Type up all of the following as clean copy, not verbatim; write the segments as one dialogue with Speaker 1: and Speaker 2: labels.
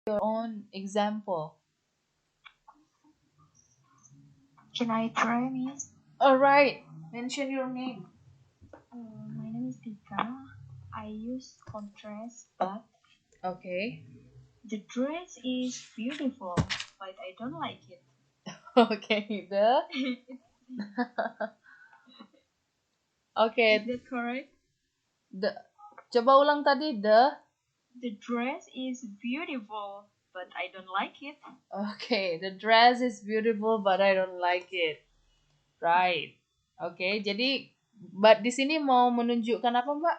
Speaker 1: your own example.
Speaker 2: Can I try, Miss?
Speaker 1: Alright, mention your name.
Speaker 2: My name is Tika. I use contrast, but
Speaker 1: Okay.
Speaker 2: the dress is beautiful, but I don't like it.
Speaker 1: Okay, Okay,
Speaker 2: Is that correct?
Speaker 1: coba ulang tadi
Speaker 2: The dress is beautiful, but I don't like it.
Speaker 1: Okay, the dress is beautiful but I don't like it. Right. Oke, jadi Mbak di sini mau menunjukkan apa, Mbak?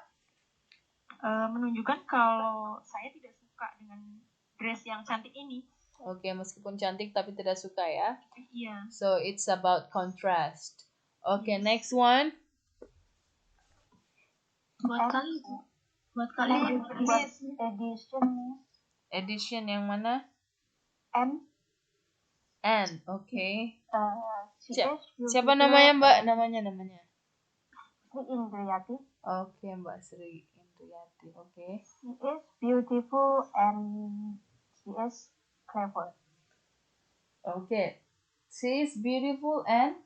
Speaker 2: Menunjukkan kalau saya tidak suka dengan dress yang cantik ini.
Speaker 1: Oke, meskipun cantik tapi tidak suka ya.
Speaker 2: Iya.
Speaker 1: So it's about contrast. Okay,
Speaker 2: Yes.
Speaker 1: next one.
Speaker 2: Buat kalian edition.
Speaker 1: Edition yang mana?
Speaker 2: N.
Speaker 1: N. Oke.
Speaker 2: Siapa
Speaker 1: namanya, Mbak? Namanya.
Speaker 2: Sri Indriyati.
Speaker 1: Oke, Mbak Sri Indriyati. Oke.
Speaker 2: She is beautiful and she is clever.
Speaker 1: Oke. She is beautiful and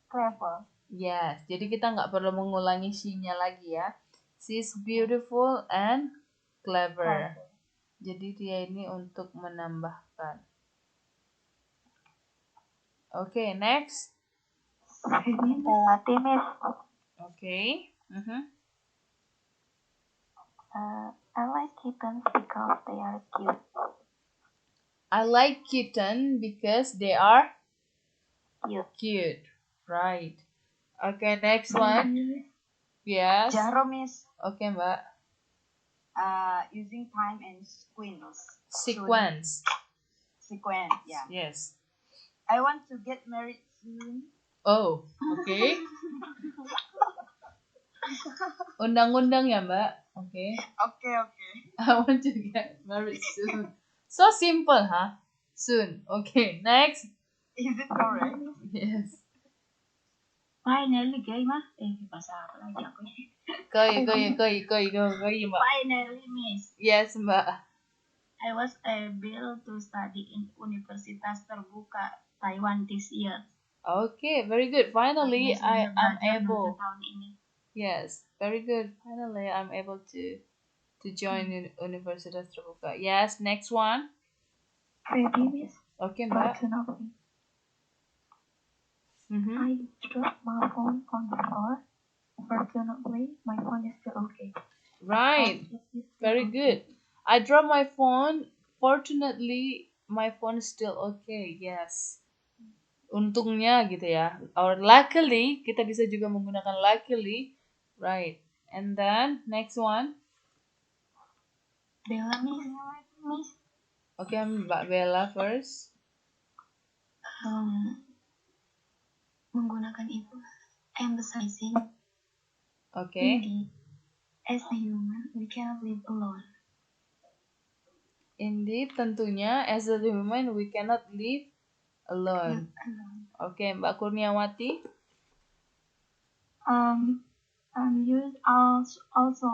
Speaker 2: Clever.
Speaker 1: yes. Jadi kita nggak perlu mengulangi she-nya lagi ya. She is beautiful and clever. Jadi dia ini untuk menambahkan. Oke, next.
Speaker 2: Timis.
Speaker 1: Oke.
Speaker 2: I like kittens because they are cute.
Speaker 1: I like kitten because they are
Speaker 2: Cute.
Speaker 1: Right. Okay, next one. Yes.
Speaker 2: Jaro, Miss.
Speaker 1: Oke, Mbak.
Speaker 2: Using time and
Speaker 1: Sequence.
Speaker 2: Sequence, yeah.
Speaker 1: Yes.
Speaker 2: I want to get married soon.
Speaker 1: Oh, okay. Undang-undang ya, Mbak. Okay.
Speaker 2: Okay.
Speaker 1: I want to get married soon. So simple, huh? Soon. Okay, next.
Speaker 2: Is it correct?
Speaker 1: Yes.
Speaker 2: Finally, gay mah. Bahasa apa lagi aku?
Speaker 1: Koi, Mbak.
Speaker 2: Finally, Miss.
Speaker 1: Yes, Mbak.
Speaker 2: I was able to study in Universitas Terbuka Taiwan this year.
Speaker 1: Okay, very good. Finally, I'm able.
Speaker 2: Tahun ini.
Speaker 1: Yes, very good. Finally, I'm able to join Universitas Terbuka. Yes, next one.
Speaker 2: Ready, Miss?
Speaker 1: Okay, Mbak.
Speaker 2: Personally, I dropped my phone on the floor. Fortunately, my phone is still okay.
Speaker 1: Right. Very good. I dropped my phone. Fortunately, my phone is still okay. Yes. Untungnya gitu ya. Or luckily, kita bisa juga menggunakan luckily. Right. And then, next one.
Speaker 2: Bella, Miss.
Speaker 1: Okay, Mbak Bella first.
Speaker 2: Menggunakan itu. Emphasizing.
Speaker 1: Okay.
Speaker 2: Indeed, as a human, we cannot live alone.
Speaker 1: Indeed, tentunya, as a human, we cannot live alone. Okay, Mbak Kurniawati.
Speaker 2: Use also.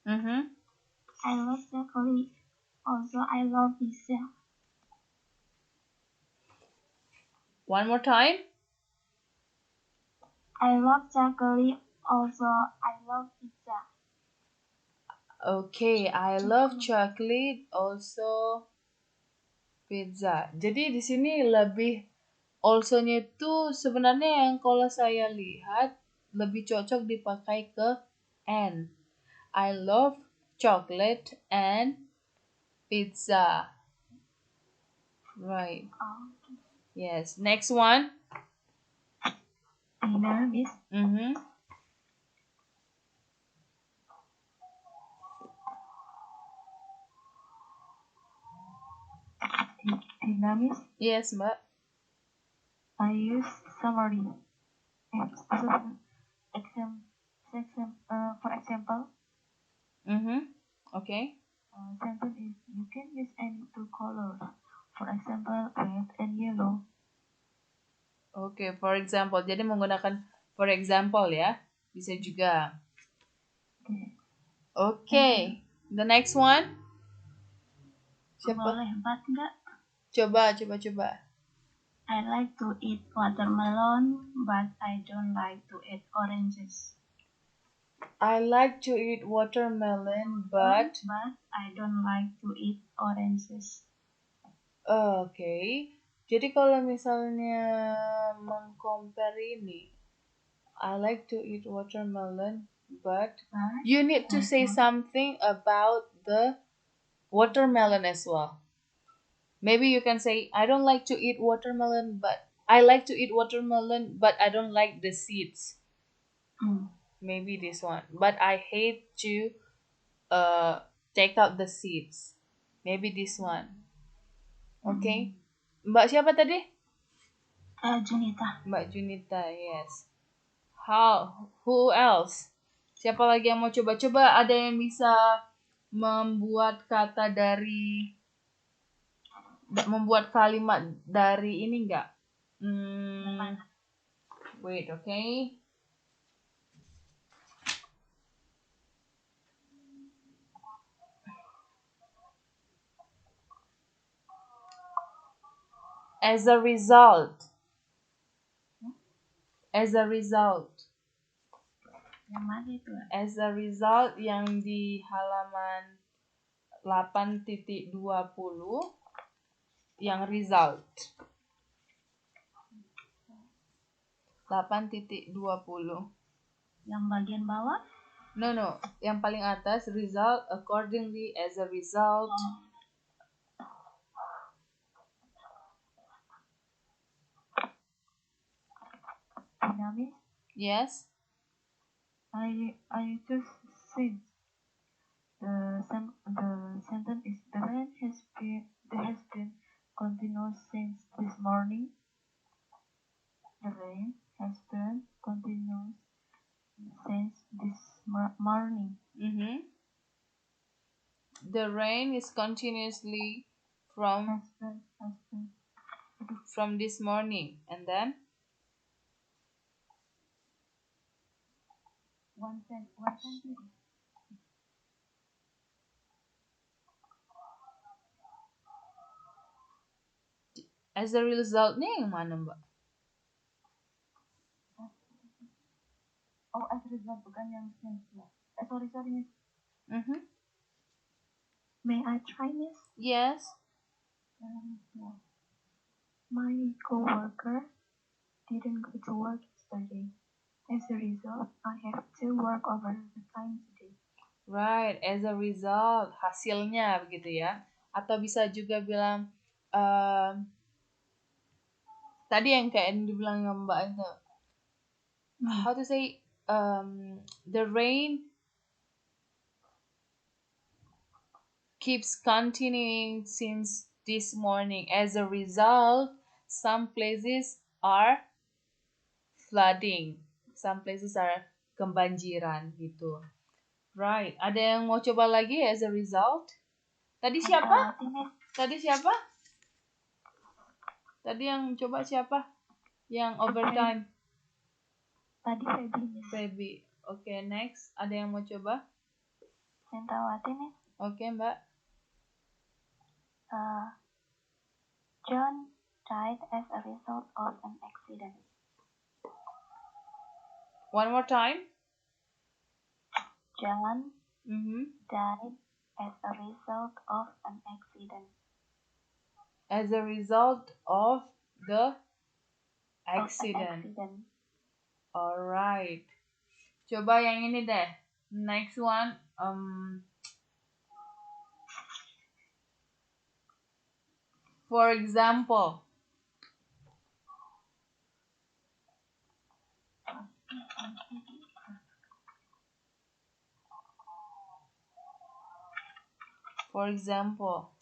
Speaker 1: I
Speaker 2: love chocolate. Also, I love pizza.
Speaker 1: One more time.
Speaker 2: I love chocolate. Also, I love pizza.
Speaker 1: Okay, I love chocolate. Also, pizza. Jadi di sini lebih also-nya itu sebenarnya yang kalau saya lihat lebih cocok dipakai ke and. I love chocolate and pizza. Right. Yes. Next one.
Speaker 2: Dinner, Miss. Dinner, Miss.
Speaker 1: Yes, Mbak.
Speaker 2: I use summary. For example.
Speaker 1: Okay.
Speaker 2: Sentence is you can use any two colors. For example, red and yellow.
Speaker 1: Okay, for example. Jadi menggunakan for example ya. Bisa juga. Okay. The next one. Siapa?
Speaker 2: Boleh, but enggak.
Speaker 1: Coba.
Speaker 2: I like to eat watermelon, but I don't like to eat oranges.
Speaker 1: I like to eat watermelon, but
Speaker 2: I don't like to eat oranges.
Speaker 1: Oke. Jadi kalau misalnya mengcompare ini, I like to eat watermelon, but you need to say something about the watermelon as well. Maybe you can say, I don't like to eat watermelon, but I like to eat watermelon, but I don't like the seeds. Maybe this one. But I hate to take out the seeds. Maybe this one. Okay. Mbak siapa tadi?
Speaker 2: Junita.
Speaker 1: Mbak Junita, yes. Who else? Siapa lagi yang mau coba-coba? Ada yang bisa membuat kata dari membuat kalimat dari ini enggak? Wait, okay. As a result. As a result.
Speaker 2: Yang mana itu?
Speaker 1: As a result yang di halaman 8.20 yang result. 8.20.
Speaker 2: Yang bagian bawah?
Speaker 1: No. Yang paling atas, result accordingly as a result. Yes.
Speaker 2: I just said the sentence is the rain has been continuous since this morning. The rain has been continuous since this morning.
Speaker 1: The rain is continuously from this morning, and then
Speaker 2: one sentence.
Speaker 1: As a result nih yang mana Mbak?
Speaker 2: Oh, as a result bukan yang since. Sorry. May I try this?
Speaker 1: Yes.
Speaker 2: My coworker didn't go to work yesterday. As a result, I have to work overtime today.
Speaker 1: Right, as a result, hasilnya begitu ya. Atau bisa juga bilang tadi yang kayak yang dibilang Mbak itu. How to say the rain keeps continuing since this morning. As a result, some places are flooding. Some places are kebanjiran gitu. Right. Ada yang mau coba lagi as a result? Tadi siapa? Tadi yang coba siapa? Yang overtime.
Speaker 2: Tadi
Speaker 1: Feby. Oke, next. Ada yang mau coba?
Speaker 2: Sentawati nih.
Speaker 1: Oke, Mbak.
Speaker 2: John died as a result of an accident.
Speaker 1: One more time.
Speaker 2: John died as a result of an accident.
Speaker 1: As a result of the accident. Alright. Coba yang ini deh. Next one. For example. For example.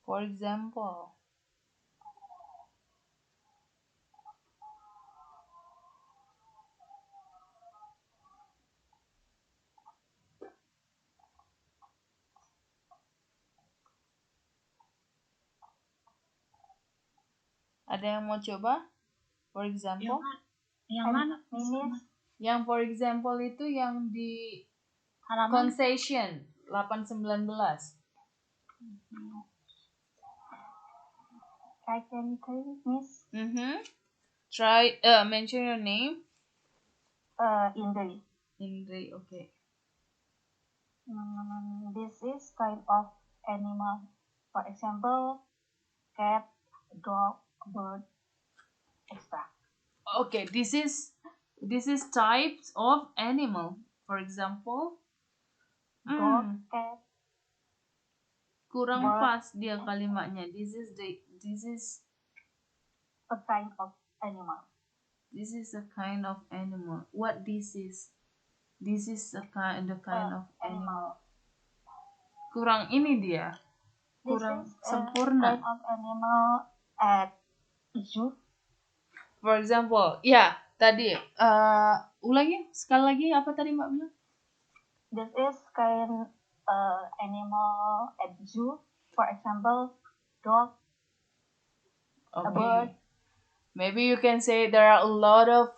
Speaker 1: For example. Ada yang mau coba? For example?
Speaker 3: Yang mana?
Speaker 2: Minis.
Speaker 1: Yang for example itu yang di
Speaker 3: Halaman.
Speaker 1: concession 819.
Speaker 2: I can tell Miss.
Speaker 1: Try mention your name.
Speaker 2: Indri.
Speaker 1: Indri, okay.
Speaker 2: This is type of animal. For example, cat, dog, bird, etc.
Speaker 1: Okay, this is types of animal. For example,
Speaker 2: Dog, cat,
Speaker 1: kurang
Speaker 2: bird,
Speaker 1: pas dia kalimatnya. This is
Speaker 2: a kind of animal.
Speaker 1: this is a kind of animal. What this is? This is the kind of animal. Kurang ini dia. Kurang
Speaker 2: This is
Speaker 1: sempurna.
Speaker 2: a kind of animal at zoo.
Speaker 1: For example, ya tadi ulangi sekali lagi apa tadi Mbak bilang?
Speaker 2: This is kind animal at zoo. For example, dog, a bird.
Speaker 1: Maybe you can say there are a lot of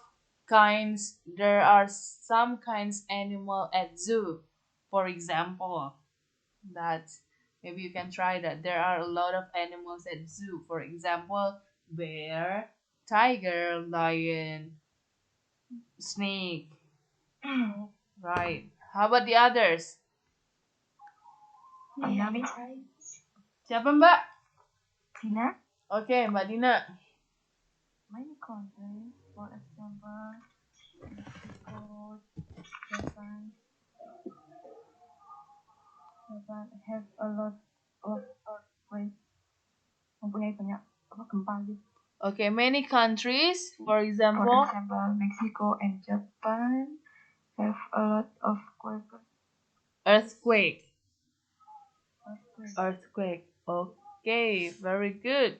Speaker 1: kinds. There are some kinds animal at zoo. For example, that maybe you can try that. There are a lot of animals at zoo. For example, bear, tiger, lion, snake. Right. How about the others?
Speaker 2: Dina, Miss.
Speaker 1: Siapa Mbak?
Speaker 2: Dina.
Speaker 1: Oke, Mbak Dina.
Speaker 2: Many countries, for example, Mexico, Japan have a lot of earthquakes. Mempunyai banyak gempa gitu.
Speaker 1: Okay, many countries, for example,
Speaker 2: Mexico and Japan have a lot of
Speaker 1: earthquake. Okay, very good.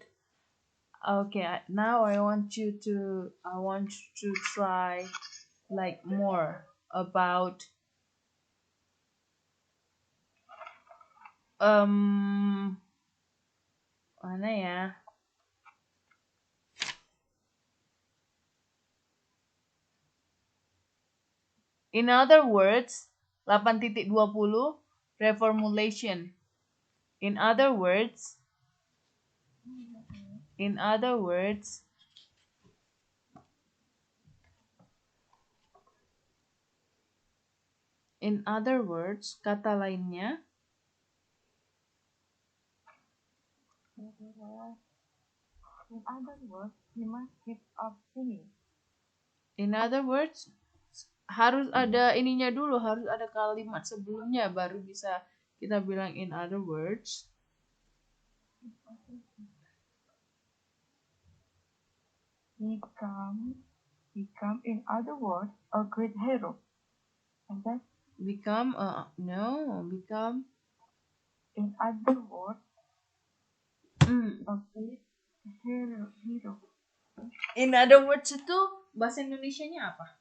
Speaker 1: Okay, now I want you to try like more about mana ya? In other words, 8.20 reformulation. In other words, kata lainnya.
Speaker 2: In other words, you must give up singing.
Speaker 1: In other words, harus ada ininya dulu, harus ada kalimat sebelumnya baru bisa kita bilang in other words.
Speaker 2: Become in other words a great hero. And then
Speaker 1: Become
Speaker 2: in other words a great hero.
Speaker 1: In other words itu bahasa Indonesianya apa?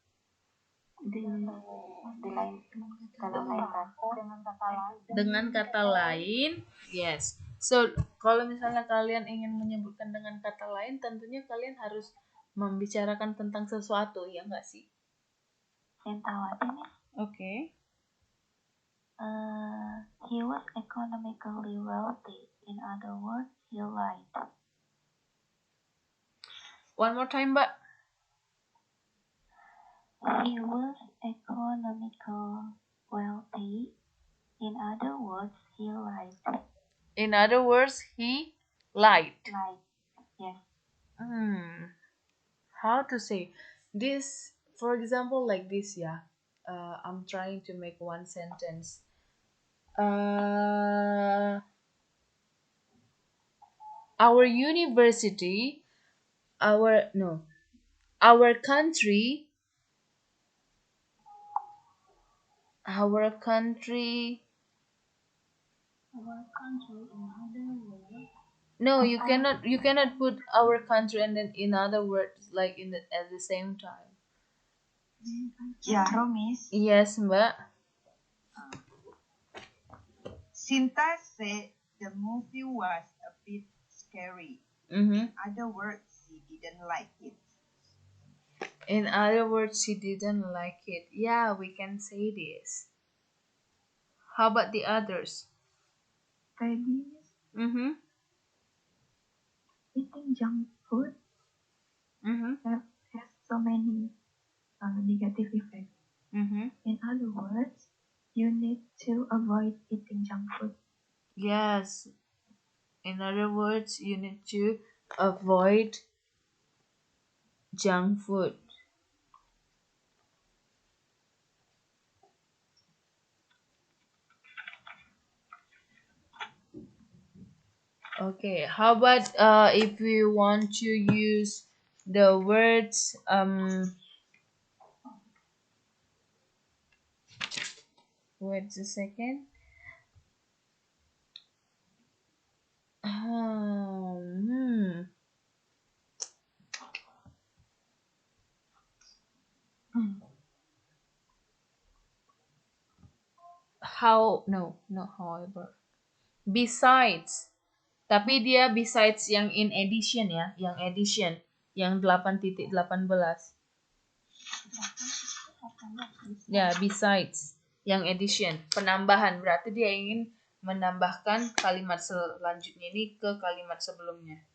Speaker 1: Dengan kata lain, yes. So kalau misalnya kalian ingin menyebutkan dengan kata lain, tentunya kalian harus membicarakan tentang sesuatu, ya nggak sih? Okay.
Speaker 2: He was economically wealthy. In other words, he lied.
Speaker 1: One more time, Mbak.
Speaker 2: He was economically wealthy. In other words, he lied.
Speaker 1: In other words, he lied.
Speaker 2: Yes.
Speaker 1: How to say this? For example, like this, yeah. I'm trying to make one sentence. Our university, our country, in other words. No, you cannot put our country and then in other words like at the same time.
Speaker 3: Ya, Romis.
Speaker 1: Yes, Mbak.
Speaker 3: Sinta said the movie was a bit scary. In other words, didn't like it.
Speaker 1: In other words, she didn't like it. Yeah, we can say this. How about the others?
Speaker 2: Babies
Speaker 1: Mm-hmm.
Speaker 2: eating junk food
Speaker 1: Mm-hmm.
Speaker 2: has so many negative effects.
Speaker 1: Mm-hmm.
Speaker 2: In other words, you need to avoid eating junk food.
Speaker 1: Yes. In other words, you need to avoid junk food. Okay, how about if we want to use the words wait a second. Hmm. How no, not however. Besides. Tapi dia besides yang in addition ya, yang addition yang 8.18. Ya, besides yang addition, penambahan berarti dia ingin menambahkan kalimat selanjutnya ini ke kalimat sebelumnya.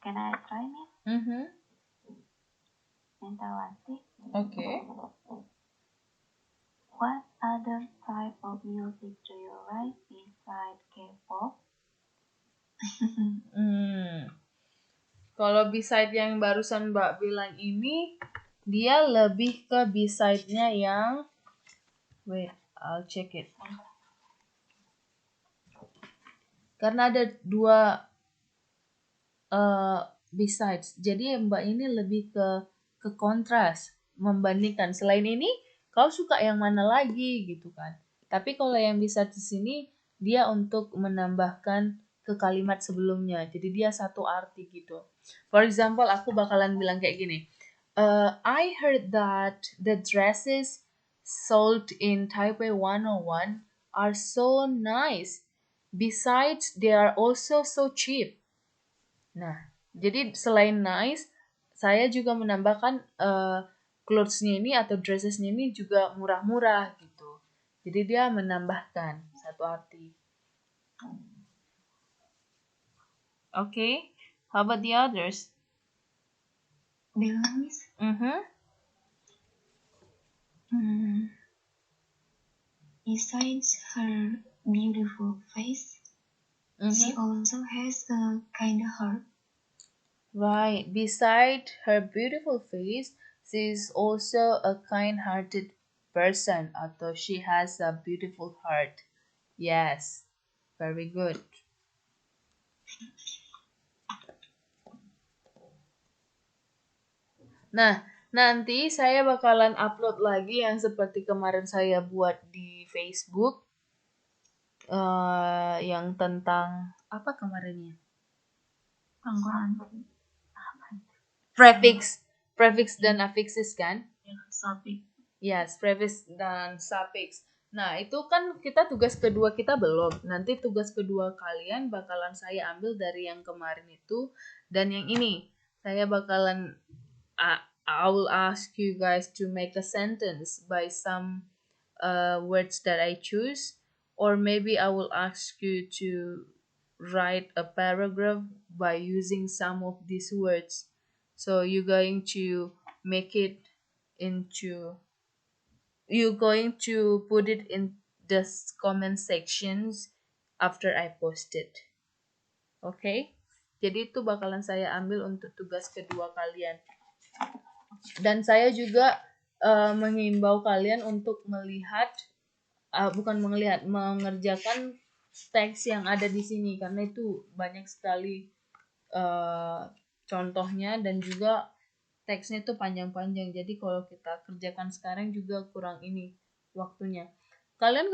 Speaker 3: Can I try it?
Speaker 1: Mhm.
Speaker 3: Mentawati.
Speaker 1: Okay.
Speaker 3: What other type of music do you like besides K-pop?
Speaker 1: Kalau beside yang barusan Mbak bilang ini, dia lebih ke beside-nya yang wait, I'll check it. Karena ada dua besides. Jadi Mbak ini lebih ke kontras, membandingkan. Selain ini, kau suka yang mana lagi gitu kan. Tapi kalau yang bisa di sini dia untuk menambahkan ke kalimat sebelumnya. Jadi dia satu arti gitu. For example, aku bakalan bilang kayak gini. I heard that the dresses sold in Taipei 101 are so nice. Besides, they are also so cheap. Nah, jadi selain nice, saya juga menambahkan clothes-nya ini atau dresses-nya ini juga murah-murah gitu. Jadi dia menambahkan satu arti. Okay, how about the others?
Speaker 2: Belangis. Besides her beautiful face, she also has a kind heart.
Speaker 1: Right. Beside her beautiful face, she is also a kind-hearted person, atau she has a beautiful heart. Yes, very good. Nah, nanti saya bakalan upload lagi yang seperti kemarin saya buat di Facebook. Yang tentang apa kemarinnya? Prefix dan affixes kan?
Speaker 2: Suffix.
Speaker 1: Yes, prefix dan suffix. Nah, itu kan kita tugas kedua kita belum. Nanti tugas kedua kalian bakalan saya ambil dari yang kemarin itu dan yang ini. Saya bakalan I will ask you guys to make a sentence by some words that I choose, or maybe I will ask you to write a paragraph by using some of these words. So you're going to make it into you're going to put it in the comment sections after I post it. Okay? Jadi itu bakalan saya ambil untuk tugas kedua kalian. Dan saya juga mengimbau kalian untuk mengerjakan teks yang ada di sini karena itu banyak sekali contohnya dan juga teksnya itu panjang-panjang. Jadi kalau kita kerjakan sekarang juga kurang ini waktunya. Kalian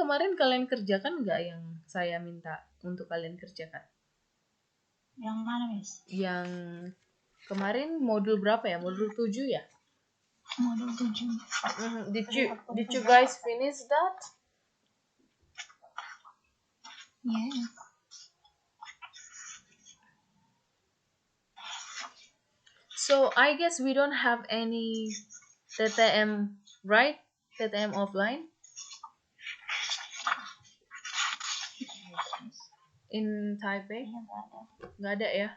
Speaker 1: kerjakan nggak yang saya minta untuk kalian kerjakan?
Speaker 3: Yang mana, Miss?
Speaker 1: Yang kemarin modul berapa ya? Modul 7 ya?
Speaker 2: Modul 7.
Speaker 1: Did you guys finish that?
Speaker 2: Yeah.
Speaker 1: So I guess we don't have any TTM, right? TTM offline in Taipei?
Speaker 3: Iya, nggak ada.
Speaker 1: Nggak ada ya?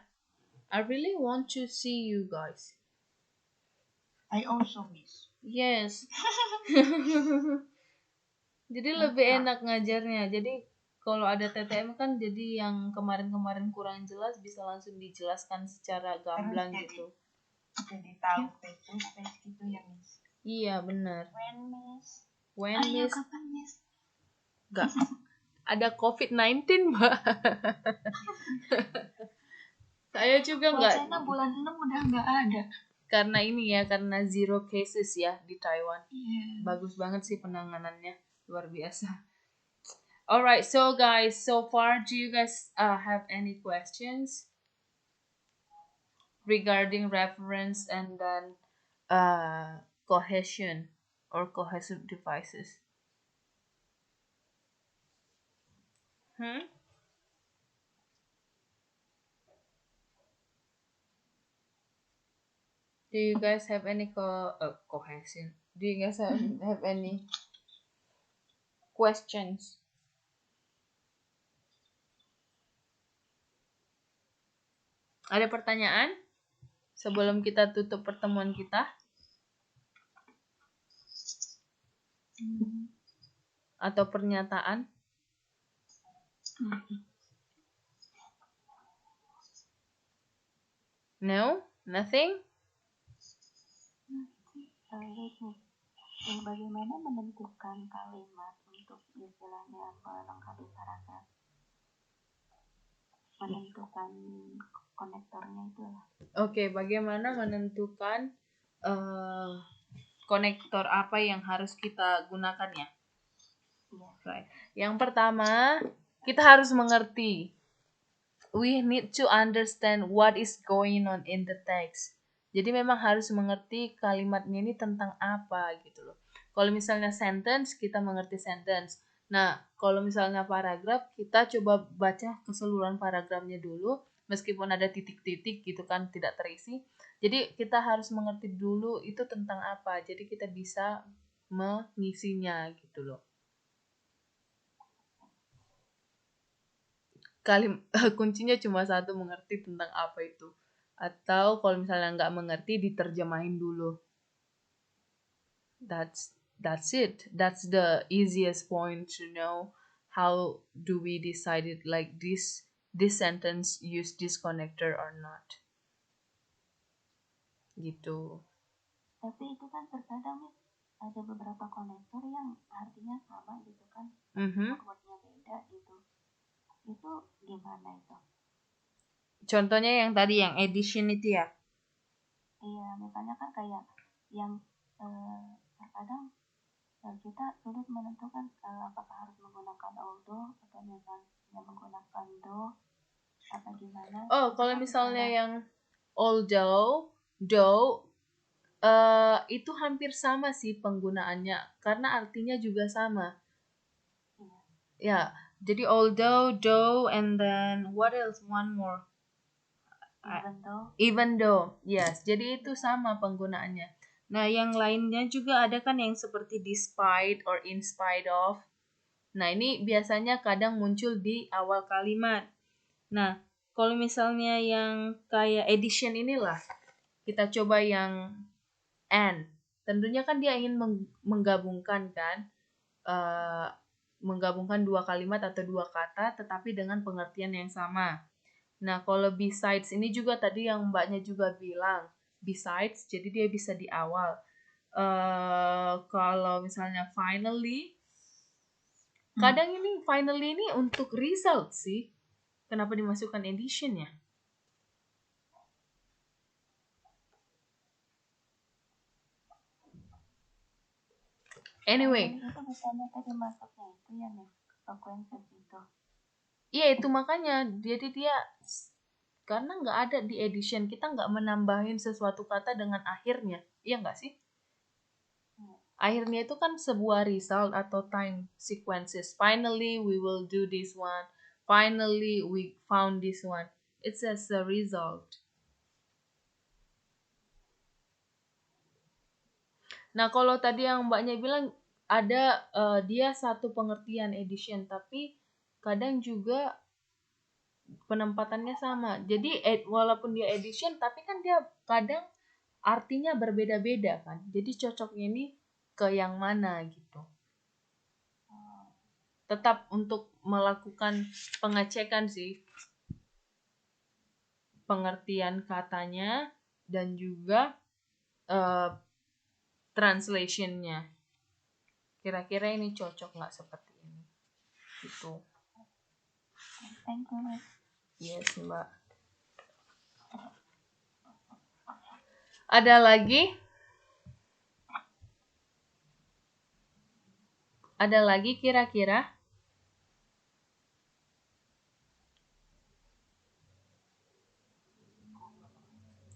Speaker 1: I really want to see you guys.
Speaker 3: I also, Miss.
Speaker 1: Yes. Jadi lebih enak ngajarnya. Jadi kalau ada TTM kan jadi yang kemarin-kemarin kurang jelas bisa langsung dijelaskan secara gamblang gitu.
Speaker 3: Jadi tahu face to face gitu ya, Miss.
Speaker 1: Iya benar. When
Speaker 2: Ayo
Speaker 1: Miss?
Speaker 2: kapan, Miss?
Speaker 1: Nggak. Ada COVID-19, Mbak. Saya juga nggak.
Speaker 2: Wacana bulan 6 udah nggak ada.
Speaker 1: Karena ini ya, karena zero cases ya di Taiwan.
Speaker 2: Iya.
Speaker 1: Bagus banget sih penanganannya, luar biasa. Alright, so guys, so far do you guys have any questions regarding reference and then cohesion or cohesive devices? Do you guys have any cohesion? Do you guys have any questions? Ada pertanyaan sebelum kita tutup pertemuan kita? Atau pernyataan? No? Nothing?
Speaker 3: Bagaimana menentukan kalimat untuk istilahnya melengkapi paragraf? Menentukan konektornya itu lah.
Speaker 1: Oke, bagaimana menentukan konektor apa yang harus kita gunakan ya?
Speaker 3: Iya.
Speaker 1: Right. Yang pertama, kita harus mengerti. We need to understand what is going on in the text. Jadi memang harus mengerti kalimatnya ini tentang apa gitu loh. Kalau misalnya sentence, kita mengerti sentence. Nah, kalau misalnya paragraf, kita coba baca keseluruhan paragrafnya dulu, meskipun ada titik-titik gitu kan tidak terisi. Jadi kita harus mengerti dulu itu tentang apa. Jadi kita bisa mengisinya gitu loh. Kuncinya cuma satu, mengerti tentang apa itu. Atau kalau misalnya nggak mengerti, diterjemahin dulu. That's it. That's the easiest point to know how do we decide it, like this sentence use this connector or not. Gitu.
Speaker 3: Tapi itu kan terkadang ada beberapa konektor yang artinya sama gitu kan, wordnya beda gitu. Itu gimana itu?
Speaker 1: Contohnya yang tadi yang edition itu ya?
Speaker 3: Iya, misalnya kan kayak yang terkadang kita sulit menentukan apakah harus menggunakan although atau misalnya menggunakan do apa gimana.
Speaker 1: Oh, kalau misalnya yang although, though, itu hampir sama sih penggunaannya karena artinya juga sama. Ya, jadi although, though, and then what else? One more. Even though, yes. Jadi itu sama penggunaannya. Nah, yang lainnya juga ada kan yang seperti despite or in spite of. Nah, ini biasanya kadang muncul di awal kalimat. Nah, kalau misalnya yang kayak addition inilah, kita coba yang and. Tentunya kan dia ingin menggabungkan kan, menggabungkan dua kalimat atau dua kata, tetapi dengan pengertian yang sama. Nah, kalau besides ini juga tadi yang mbaknya juga bilang, besides, jadi dia bisa di awal. Kalau misalnya finally, Kadang ini finally ini untuk result sih. Kenapa dimasukkan edition ya? Anyway.
Speaker 3: Itu misalnya tadi masuknya itu ya nih, sequences itu.
Speaker 1: Iya itu makanya. Jadi dia karena nggak ada di edition, kita nggak menambahin sesuatu kata dengan akhirnya. Iya nggak sih? Akhirnya itu kan sebuah result atau time sequences. Finally we will do this one. Finally we found this one. It's as a result. Nah kalau tadi yang mbaknya bilang ada dia satu pengertian edition, tapi kadang juga penempatannya sama. Jadi walaupun dia edition, tapi kan dia kadang artinya berbeda-beda kan. Jadi cocoknya ini ke yang mana gitu. Tetap untuk melakukan pengecekan sih pengertian katanya dan juga translationnya. Kira-kira ini cocok nggak seperti ini? Gitu.
Speaker 3: Thank you, Miss.
Speaker 1: Yes, Mbak. Ada lagi? Ada lagi kira-kira?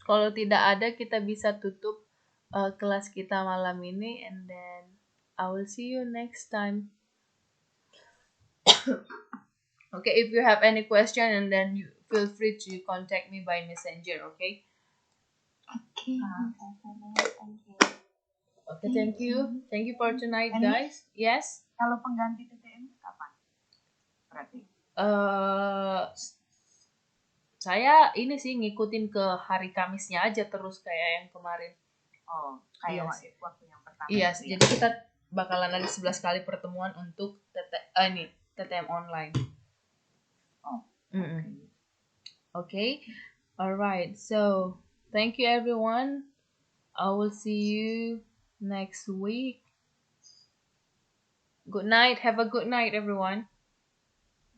Speaker 1: Kalau tidak ada, kita bisa tutup kelas kita malam ini, and then I will see you next time. Okay, if you have any question, and then you feel free to contact me by messenger. Okay.
Speaker 2: Okay.
Speaker 1: Okay, thank you. Thank you for tonight, guys. Yes.
Speaker 2: Kalau pengganti TTM kapan? Berarti?
Speaker 1: Saya ini sih ngikutin ke hari Kamisnya aja terus kayak yang kemarin.
Speaker 2: Oh, kayak
Speaker 1: Yes.
Speaker 2: waktu yang pertama.
Speaker 1: Yes, jadi kita bakalan ada 11 kali pertemuan untuk TTM online.
Speaker 2: Oh.
Speaker 1: Okay. Alright. So, thank you everyone. I will see you next week. Good night. Have a good night, everyone.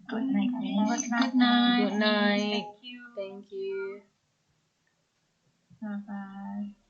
Speaker 2: Good night.
Speaker 1: Good night. Good night.
Speaker 2: Thank you.
Speaker 1: Thank you.
Speaker 2: Bye-bye.